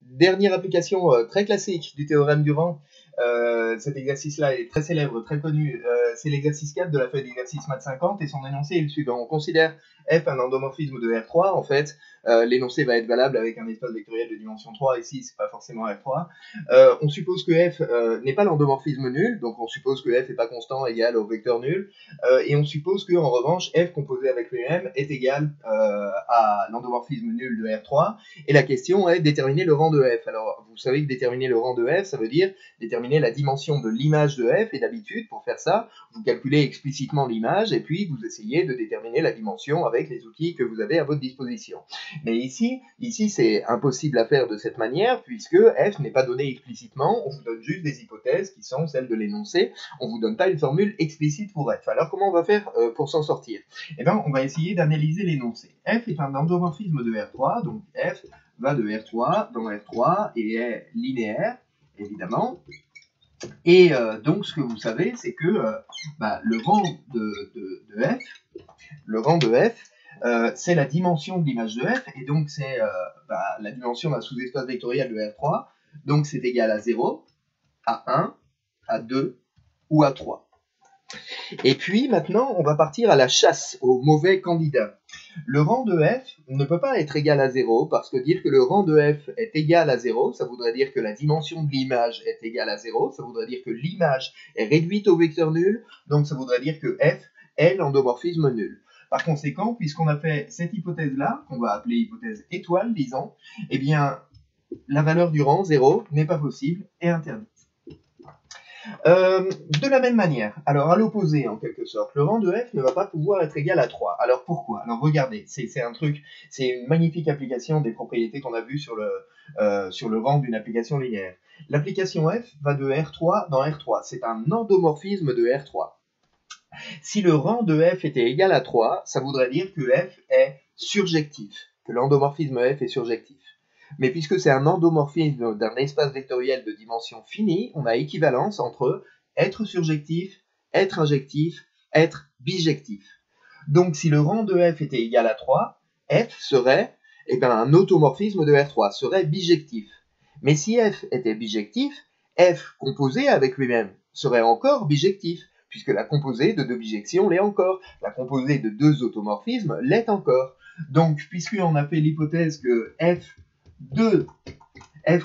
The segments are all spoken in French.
dernière application très classique du théorème du rang. Cet exercice-là est très célèbre, très connu. C'est l'exercice 4 de la feuille d'exercice maths 50 et son énoncé est le suivant. On considère F un endomorphisme de R3. En fait, l'énoncé va être valable avec un espace vectoriel de dimension 3. Ici, c'est pas forcément R3. On suppose que F n'est pas l'endomorphisme nul, donc on suppose que F n'est pas constant égal au vecteur nul. Et on suppose que en revanche, F composé avec lui-même est égal à l'endomorphisme nul de R3. Et la question est de déterminer le rang de F. Alors, vous savez que déterminer le rang de F, ça veut dire déterminer la dimension de l'image de F, et d'habitude, pour faire ça, vous calculez explicitement l'image, et puis vous essayez de déterminer la dimension avec les outils que vous avez à votre disposition. Mais ici c'est impossible à faire de cette manière, puisque F n'est pas donné explicitement, on vous donne juste des hypothèses qui sont celles de l'énoncé, on vous donne pas une formule explicite pour F. Alors comment on va faire pour s'en sortir? Eh bien, on va essayer d'analyser l'énoncé. F est un endomorphisme de R3, donc F va de R3 dans R3 et est linéaire, évidemment. Et donc, ce que vous savez, c'est que le rang de F, c'est la dimension de l'image de F, et donc c'est la dimension d'un sous-espace vectoriel de R3, donc c'est égal à 0, à 1, à 2 ou à 3. Et puis maintenant, on va partir à la chasse aux mauvais candidats. Le rang de F ne peut pas être égal à 0, parce que dire que le rang de F est égal à 0, ça voudrait dire que la dimension de l'image est égale à 0, ça voudrait dire que l'image est réduite au vecteur nul, donc ça voudrait dire que F est l'endomorphisme nul. Par conséquent, puisqu'on a fait cette hypothèse-là, qu'on va appeler hypothèse étoile, disons, eh bien, la valeur du rang 0 n'est pas possible et interdite. De la même manière, alors à l'opposé en quelque sorte, le rang de F ne va pas pouvoir être égal à 3. Alors pourquoi? Alors regardez, c'est une magnifique application des propriétés qu'on a vues sur le rang d'une application linéaire. L'application F va de R3 dans R3, c'est un endomorphisme de R3. Si le rang de F était égal à 3, ça voudrait dire que F est surjectif, que l'endomorphisme F est surjectif. Mais puisque c'est un endomorphisme d'un espace vectoriel de dimension finie, on a équivalence entre être surjectif, être injectif, être bijectif. Donc si le rang de F était égal à 3, F serait un automorphisme de R3, serait bijectif. Mais si F était bijectif, F composé avec lui-même serait encore bijectif, puisque la composée de deux bijections l'est encore, la composée de deux automorphismes l'est encore. Donc, puisqu'on a fait l'hypothèse que F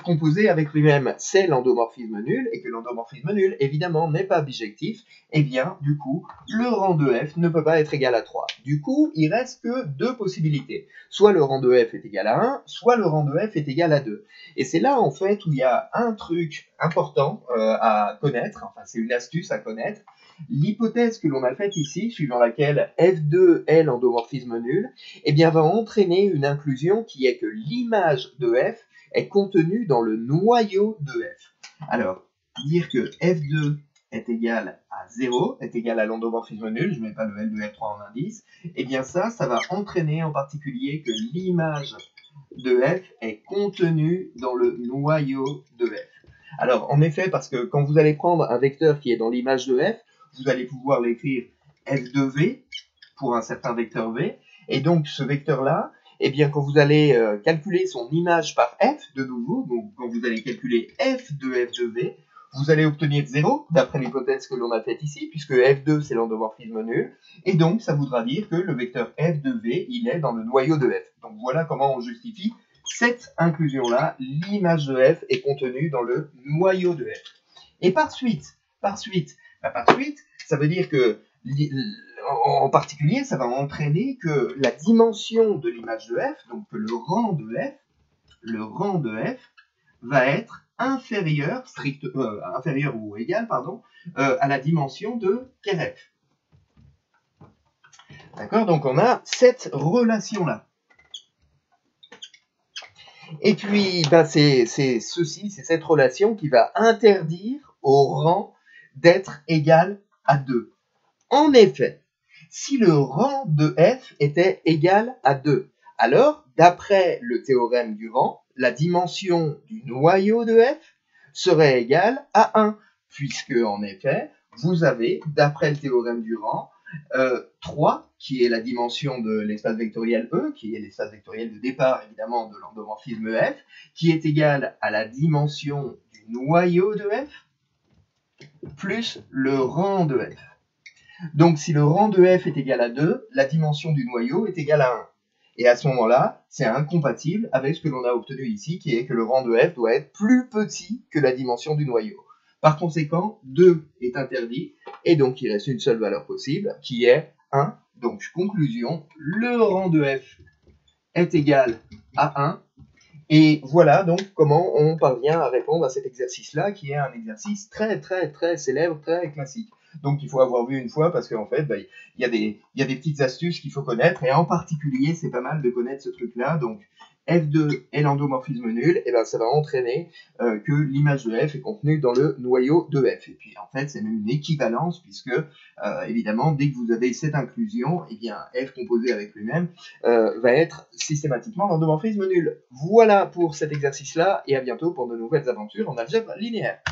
composé avec lui-même, c'est l'endomorphisme nul, et que l'endomorphisme nul, évidemment, n'est pas bijectif, eh bien, du coup, le rang de F ne peut pas être égal à 3. Du coup, il reste que deux possibilités. Soit le rang de F est égal à 1, soit le rang de F est égal à 2. Et c'est là, en fait, où il y a un truc important à connaître, enfin, c'est une astuce à connaître. L'hypothèse que l'on a faite ici, suivant laquelle F2 est l'endomorphisme nul, eh bien, va entraîner une inclusion qui est que l'image de F est contenue dans le noyau de F. Alors, dire que F2 est égal à 0, est égal à l'endomorphisme nul, je ne mets pas le L de F3 en indice, eh bien ça va entraîner en particulier que l'image de F est contenue dans le noyau de F. Alors, en effet, parce que quand vous allez prendre un vecteur qui est dans l'image de F, vous allez pouvoir l'écrire f de v pour un certain vecteur v, et donc ce vecteur-là, eh bien, quand vous allez calculer son image par f, de nouveau, donc quand vous allez calculer f de v, vous allez obtenir 0, d'après l'hypothèse que l'on a faite ici, puisque f2 c'est l'endomorphisme nul, et donc ça voudra dire que le vecteur f de v, il est dans le noyau de f. Donc voilà comment on justifie cette inclusion-là, l'image de f est contenue dans le noyau de f. Et par suite, ça veut dire que, en particulier, ça va entraîner que la dimension de l'image de f, donc que le rang de f va être inférieur ou égal, à la dimension de Kerf. D'accord? Donc on a cette relation-là. Et puis, c'est cette relation qui va interdire au rang d'être égal à 2. En effet, si le rang de f était égal à 2, alors, d'après le théorème du rang, la dimension du noyau de f serait égale à 1, puisque, en effet, vous avez, d'après le théorème du rang, 3 qui est la dimension de l'espace vectoriel E, qui est l'espace vectoriel de départ, évidemment, de l'endomorphisme F, qui est égal à la dimension du noyau de F, plus le rang de F. Donc, si le rang de F est égal à 2, la dimension du noyau est égale à 1. Et à ce moment-là, c'est incompatible avec ce que l'on a obtenu ici, qui est que le rang de F doit être plus petit que la dimension du noyau. Par conséquent, 2 est interdit, et donc il reste une seule valeur possible, qui est 1. Donc, conclusion, le rang de F est égal à 1. Et voilà donc comment on parvient à répondre à cet exercice-là, qui est un exercice très célèbre, très classique. Donc il faut avoir vu une fois, parce qu'en fait, il y a des petites astuces qu'il faut connaître, et en particulier, c'est pas mal de connaître ce truc-là. Donc F2 est l'endomorphisme nul, et ben ça va entraîner que l'image de F est contenue dans le noyau de F. Et puis en fait, c'est même une équivalence, puisque évidemment, dès que vous avez cette inclusion, eh bien F composé avec lui-même va être systématiquement l'endomorphisme nul. Voilà pour cet exercice-là, et à bientôt pour de nouvelles aventures en algèbre linéaire.